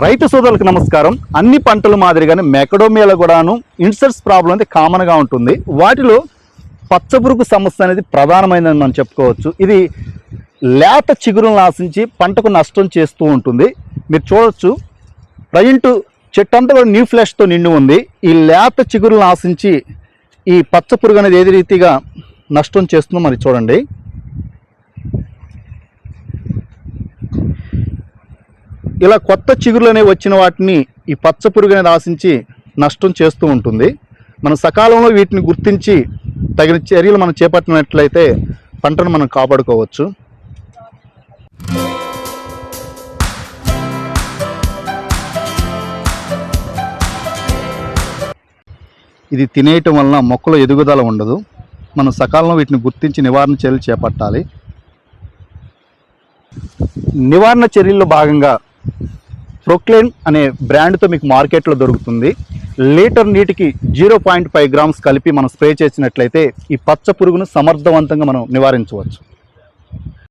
రైతు సోదరులకు నమస్కారం. అన్ని పంటల మాదిరిగానే మెకడోమియాలో కూడాను ఇన్సెక్ట్స్ ప్రాబ్లం అయితే కామన్గా ఉంటుంది. వాటిలో పచ్చపురుగు సమస్య అనేది ప్రధానమైనదని మనం చెప్పుకోవచ్చు. ఇది లేత చిగురులను ఆశించి పంటకు నష్టం చేస్తూ ఉంటుంది. మీరు చూడవచ్చు, ప్రజెంట్ చెట్టు అంతా కూడా న్యూ ఫ్లెష్తో నిండి ఉంది. ఈ లేత చిగురులను ఆశించి ఈ పచ్చపురుగు అనేది ఏది రీతిగా నష్టం చేస్తుందో మరి చూడండి. ఇలా కొత్త చిగురులు అనేవి వచ్చిన వాటిని ఈ పచ్చ పురుగు అనేది ఆశించి నష్టం చేస్తూ ఉంటుంది. మనం సకాలంలో వీటిని గుర్తించి తగిన చర్యలు మనం చేపట్టినట్లయితే పంటను మనం కాపాడుకోవచ్చు. ఇది తినేయటం వలన మొక్కల ఎదుగుదల ఉండదు. మనం సకాలంలో వీటిని గుర్తించి నివారణ చర్యలు చేపట్టాలి. నివారణ చర్యల్లో భాగంగా ప్రొక్లేన్ అనే బ్రాండ్తో మీకు మార్కెట్లో దొరుకుతుంది. లీటర్ నీటికి 0.5 గ్రామ్స్ కలిపి మనం స్ప్రే చేసినట్లయితే ఈ పచ్చ పురుగును సమర్థవంతంగా మనం నివారించవచ్చు.